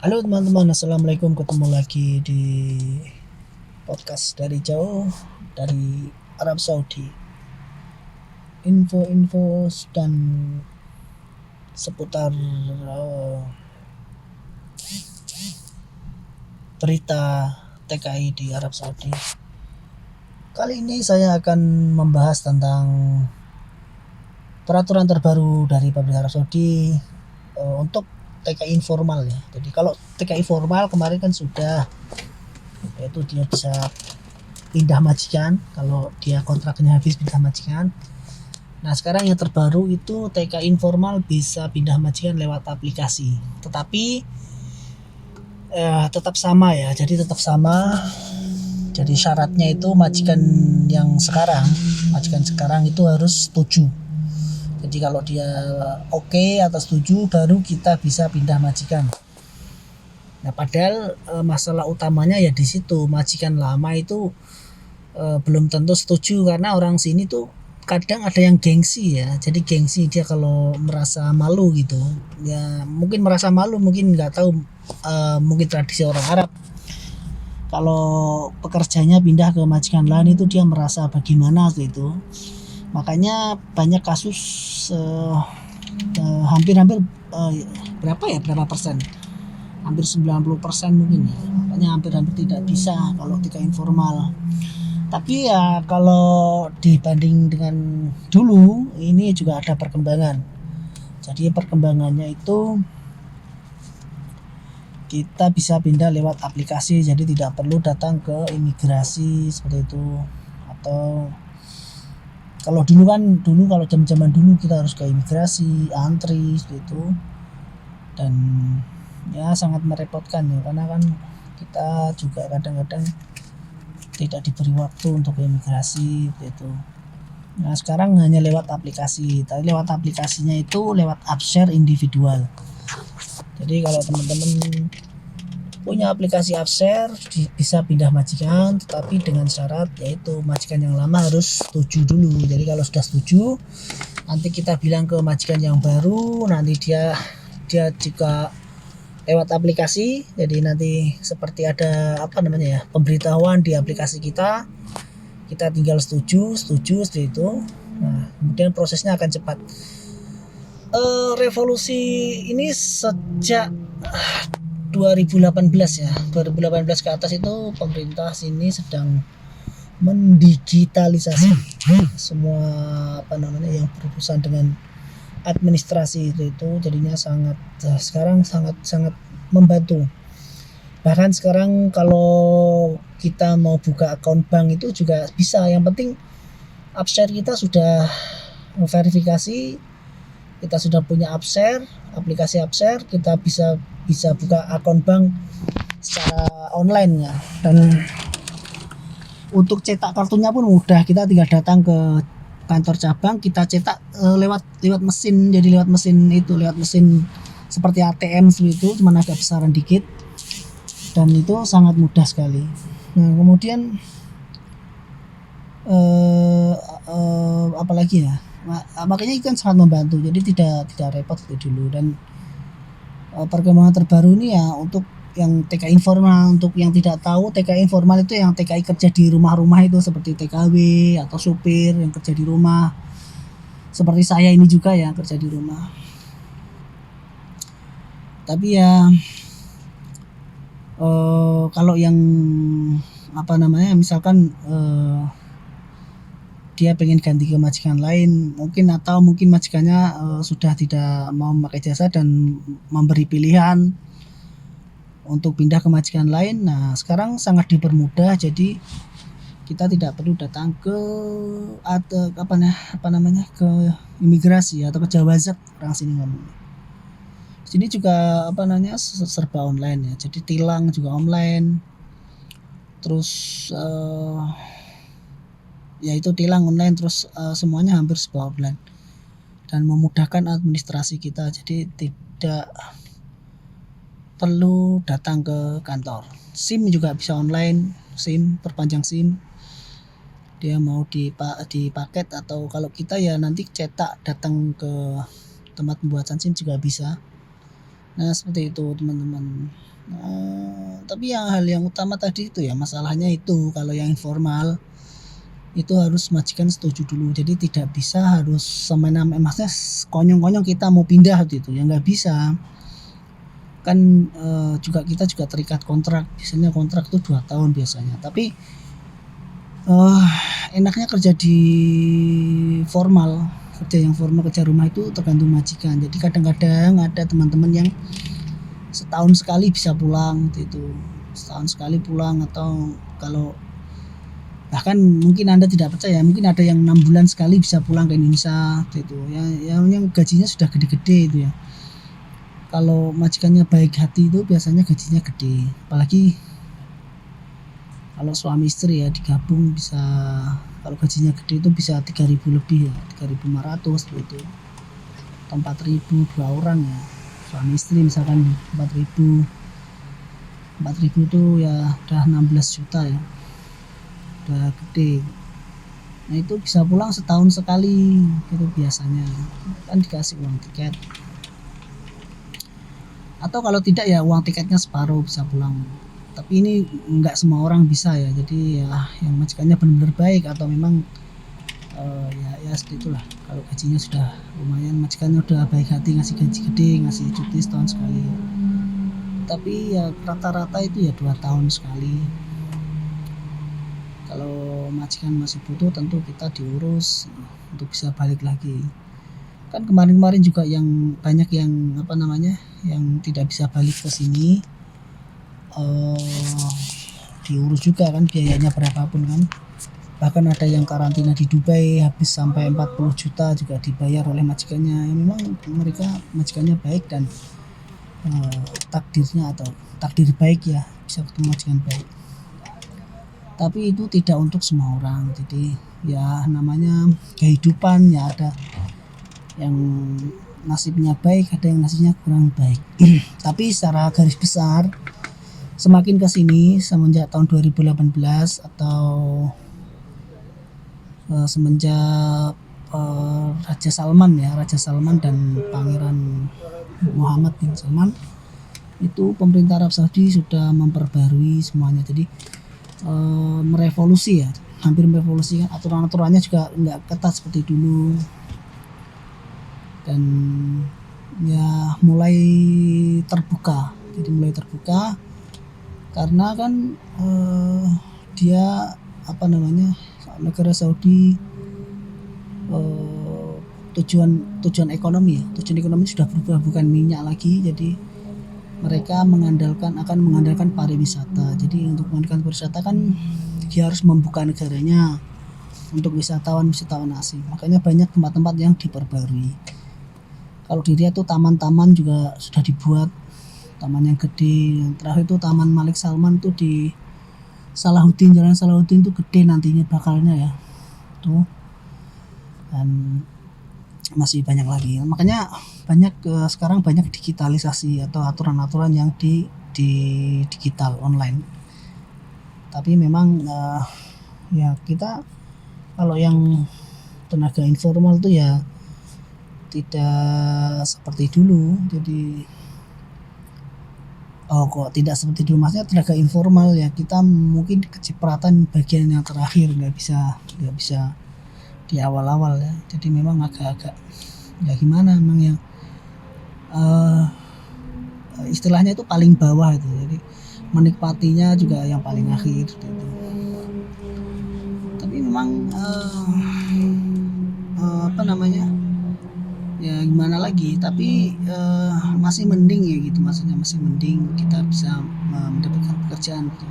Halo teman-teman, assalamualaikum. Ketemu lagi di podcast dari jauh dari Arab Saudi. Info-info dan seputar berita TKI di Arab Saudi. Kali ini saya akan membahas tentang peraturan terbaru dari pemerintah Arab Saudi untuk TKI informal ya. Jadi kalau TKI formal kemarin kan sudah, yaitu dia bisa pindah majikan kalau dia kontraknya habis, pindah majikan. Nah sekarang yang terbaru itu TK informal bisa pindah majikan lewat aplikasi, tetapi tetap sama ya, jadi tetap sama. Jadi syaratnya itu majikan sekarang itu harus setuju. Jadi kalau dia oke atau setuju, baru kita bisa pindah majikan. Nah padahal masalah utamanya ya di situ, majikan lama itu belum tentu setuju, karena orang sini tuh kadang ada yang gengsi ya. Jadi gengsi, dia kalau merasa malu gitu ya, mungkin merasa malu, mungkin nggak tahu, mungkin tradisi orang Arab kalau pekerjanya pindah ke majikan lain itu dia merasa bagaimana gitu. Makanya banyak kasus, hampir-hampir berapa persen, hampir 90% mungkin ya. Makanya hampir-hampir tidak bisa kalau tiga informal. Tapi ya kalau dibanding dengan dulu, ini juga ada perkembangan. Jadi perkembangannya itu kita bisa pindah lewat aplikasi, jadi tidak perlu datang ke imigrasi seperti itu. Atau kalau kalau zaman dulu kita harus ke imigrasi, antri seperti itu, dan ya sangat merepotkan ya, karena kan kita juga kadang-kadang tidak diberi waktu untuk ke imigrasi gitu. Nah sekarang hanya lewat aplikasi. Tapi lewat aplikasinya itu lewat Upshare individual. Jadi kalau teman-teman punya aplikasi Upshare bisa pindah majikan, tetapi dengan syarat yaitu majikan yang lama harus setuju dulu. Jadi kalau sudah setuju, nanti kita bilang ke majikan yang baru, nanti dia juga lewat aplikasi. Jadi nanti seperti ada pemberitahuan di aplikasi kita tinggal setuju seperti itu. Nah kemudian prosesnya akan cepat. Revolusi ini sejak 2018 ya, 2018 ke atas itu pemerintah sini sedang mendigitalisasi semua yang berurusan dengan administrasi itu jadinya sekarang sangat membantu. Bahkan sekarang kalau kita mau buka akun bank itu juga bisa, yang penting Upshare kita sudah verifikasi, kita sudah punya aplikasi Upshare, kita bisa buka akun bank secara online ya. Dan untuk cetak kartunya pun mudah, kita tinggal datang ke kantor cabang, kita cetak lewat mesin. Jadi lewat mesin seperti ATM itu, cuma agak besaran dikit, dan itu sangat mudah sekali. Nah kemudian apalagi ya, makanya itu kan sangat membantu, jadi tidak repot seperti dulu. Dan perkembangan terbaru ini ya untuk yang TKI informal. Untuk yang tidak tahu, TKI informal itu yang TKI kerja di rumah-rumah itu, seperti TKW atau supir yang kerja di rumah, seperti saya ini juga ya, kerja di rumah. Tapi ya kalau yang misalkan dia pengen ganti ke majikan lain, mungkin majikannya sudah tidak mau memakai jasa dan memberi pilihan untuk pindah ke majikan lain. Nah sekarang sangat dipermudah, jadi kita tidak perlu datang ke ke imigrasi atau ke Jawazat, orang sini ngomong. Sini juga serba online ya, jadi tilang juga online, terus yaitu tilang online, terus semuanya hampir serba online dan memudahkan administrasi kita. Jadi tidak perlu datang ke kantor. SIM juga bisa online, perpanjang SIM, dia mau di paket, atau kalau kita ya nanti cetak datang ke tempat pembuatan SIM juga bisa. Nah seperti itu teman-teman. Tapi hal yang utama tadi itu ya masalahnya itu kalau yang informal itu harus majikan setuju dulu. Jadi tidak bisa harus semena-mena, maksudnya konyong-konyong kita mau pindah gitu ya nggak bisa. Kan juga kita juga terikat kontrak, biasanya kontrak tuh 2 tahun biasanya. Tapi enaknya kerja di formal, kerja yang formal, kerja rumah itu tergantung majikan. Jadi kadang-kadang ada teman-teman yang setahun sekali bisa pulang gitu, setahun sekali pulang, atau kalau bahkan mungkin Anda tidak percaya, mungkin ada yang 6 bulan sekali bisa pulang ke Indonesia gitu ya, yang gajinya sudah gede-gede itu ya. Kalau majikannya baik hati itu biasanya gajinya gede, apalagi kalau suami istri ya digabung bisa, kalau gajinya gede itu bisa 3.000 lebih ya, 3.500 gitu, atau 4.000 dua orang ya, suami istri misalkan 4.000 tuh ya udah 16 juta ya, udah gede. Nah itu bisa pulang setahun sekali gitu biasanya, kan dikasih uang tiket, atau kalau tidak ya uang tiketnya separuh bisa pulang. Tapi ini nggak semua orang bisa ya, jadi ya yang majikannya benar-benar baik atau memang ya seperti itulah. Kalau gajinya sudah lumayan, majikannya udah baik hati, ngasih gaji gede, ngasih cuti setahun sekali. Tapi ya rata-rata itu ya 2 tahun sekali. Kalau majikan masih butuh tentu kita diurus untuk bisa balik lagi. Kan kemarin-kemarin juga yang banyak yang yang tidak bisa balik ke sini, diurus juga kan, biayanya berapapun kan. Bahkan ada yang karantina di Dubai habis sampai 40 juta juga dibayar oleh majikannya. Ya, memang mereka majikannya baik dan takdirnya atau takdir baik ya, bisa ketemu majikan baik. Tapi itu tidak untuk semua orang, jadi ya namanya kehidupan ya, ada yang nasibnya baik, ada yang nasibnya kurang baik. Tapi secara garis besar semakin kesini semenjak tahun 2018 atau semenjak Raja Salman dan Pangeran Muhammad bin Salman, itu pemerintah Arab Saudi sudah memperbarui semuanya. Jadi merevolusi ya, hampir merevolusi kan, aturan-aturannya juga nggak ketat seperti dulu, dan ya mulai terbuka. Jadi mulai terbuka karena kan dia negara Saudi, tujuan ekonomi sudah berubah, bukan minyak lagi. Jadi mereka akan mengandalkan pariwisata. Jadi untuk mengandalkan pariwisata kan dia harus membuka negaranya untuk wisatawan asing. Makanya banyak tempat-tempat yang diperbarui. Kalau di Riyadh tuh taman-taman juga sudah dibuat, taman yang gede. Yang terakhir itu Taman Malik Salman tuh di Jalan Salahuddin tuh gede nantinya bakalnya ya tuh, dan masih banyak lagi. Makanya sekarang banyak digitalisasi atau aturan-aturan yang di digital online. Tapi memang ya kita kalau yang tenaga informal tuh ya tidak seperti dulu. Jadi kok tidak seperti dulu, maksudnya tenaga informal ya kita mungkin kecipratan bagian yang terakhir, nggak bisa di awal-awal ya. Jadi memang agak-agak ya gimana, memang yang istilahnya itu paling bawah itu, jadi menikmatinya juga yang paling akhir gitu. Tapi memang ya gimana lagi, tapi masih mending ya gitu, maksudnya masih mending kita bisa mendapatkan pekerjaan gitu.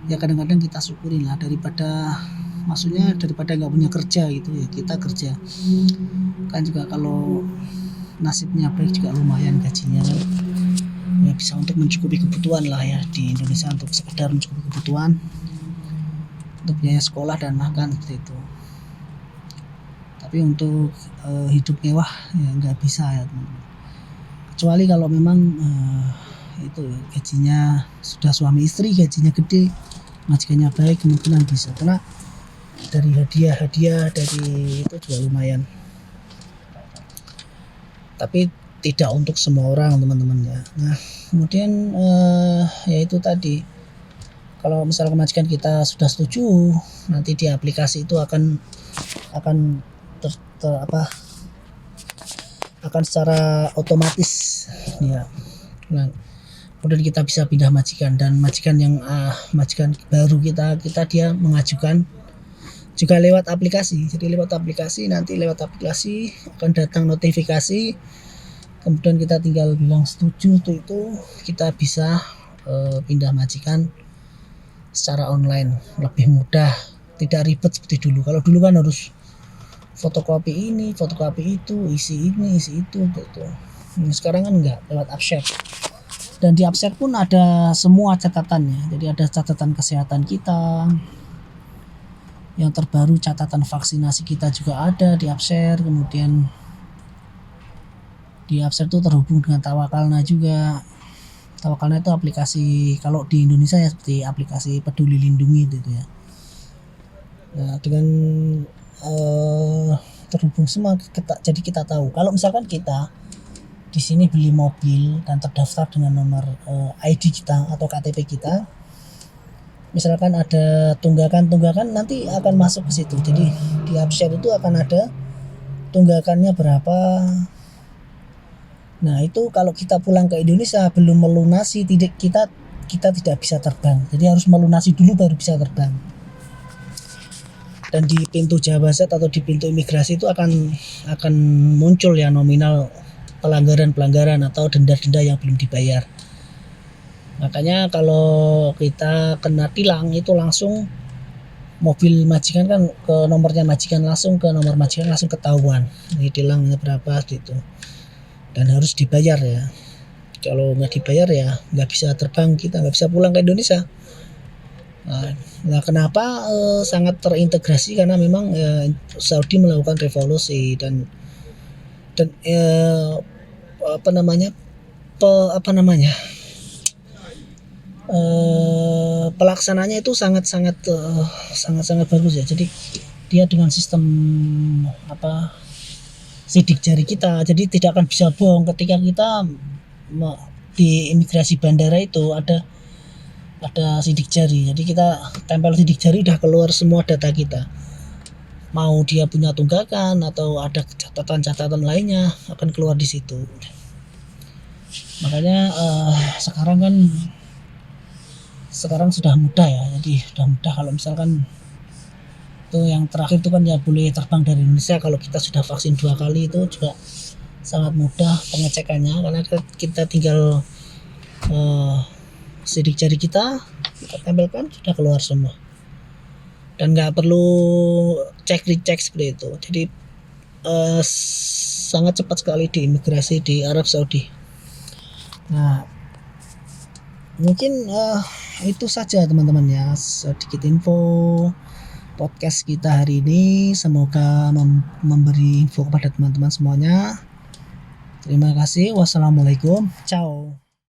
Ya kadang-kadang kita syukurin lah, daripada nggak punya kerja gitu ya, kita kerja kan juga. Kalau nasibnya baik juga lumayan gajinya kan, ya bisa untuk mencukupi kebutuhan lah ya di Indonesia, untuk sekedar mencukupi kebutuhan untuk biaya sekolah dan makan seperti itu. Tapi untuk hidup mewah ya nggak bisa ya teman-teman, kecuali kalau memang itu gajinya sudah suami istri, gajinya gede, majikannya baik, kemungkinan bisa, karena dari hadiah dari itu juga lumayan. Tapi tidak untuk semua orang teman-teman ya. Nah kemudian yaitu tadi, kalau misalkan majikan kita sudah setuju, nanti di aplikasi itu akan akan secara otomatis ya. Nah, kemudian kita bisa pindah majikan, dan majikan baru kita dia mengajukan juga lewat aplikasi. Jadi lewat aplikasi akan datang notifikasi, kemudian kita tinggal bilang setuju, itu kita bisa pindah majikan secara online, lebih mudah, tidak ribet seperti dulu. Kalau dulu kan harus fotokopi ini, fotokopi itu, isi ini, isi itu gitu. Sekarang kan enggak, lewat Upsher. Dan di Upsher pun ada semua catatannya. Jadi ada catatan kesehatan kita, yang terbaru catatan vaksinasi kita juga ada di Upsher. Kemudian di Upsher itu terhubung dengan Tawakalna juga. Tawakalna itu aplikasi, kalau di Indonesia ya seperti aplikasi Peduli Lindungi gitu ya. Nah, dengan terhubung semua jadi kita tahu kalau misalkan kita di sini beli mobil dan terdaftar dengan nomor ID kita atau KTP kita, misalkan ada tunggakan nanti akan masuk ke situ. Jadi di Upsher itu akan ada tunggakannya berapa. Nah itu kalau kita pulang ke Indonesia belum melunasi, kita tidak bisa terbang. Jadi harus melunasi dulu baru bisa terbang. Dan di pintu Jawazat atau di pintu imigrasi itu akan muncul ya nominal pelanggaran atau denda-denda yang belum dibayar. Makanya kalau kita kena tilang itu langsung mobil majikan kan ke nomornya majikan, langsung ke nomor majikan langsung ketahuan ini tilangnya berapa gitu, dan harus dibayar ya. Kalau nggak dibayar ya nggak bisa terbang, kita nggak bisa pulang ke Indonesia. Nah kenapa sangat terintegrasi, karena memang Saudi melakukan revolusi dan pelaksananya itu sangat bagus ya. Jadi dia dengan sistem sidik jari kita, jadi tidak akan bisa bohong ketika kita di imigrasi bandara itu ada sidik jari. Jadi kita tempel sidik jari, udah keluar semua data kita, mau dia punya tunggakan atau ada catatan lainnya akan keluar di situ. Makanya sekarang sudah mudah ya. Jadi sudah mudah kalau misalkan itu yang terakhir itu kan ya boleh terbang dari Indonesia. Kalau kita sudah vaksin 2 kali itu juga sangat mudah pengecekannya, karena kita tinggal sidik jari kita tempelkan, sudah keluar semua, dan nggak perlu recheck seperti itu. Jadi sangat cepat sekali di imigrasi di Arab Saudi. Nah mungkin itu saja teman-teman ya, sedikit info podcast kita hari ini. Semoga memberi info kepada teman-teman semuanya. Terima kasih. Wassalamualaikum. Ciao.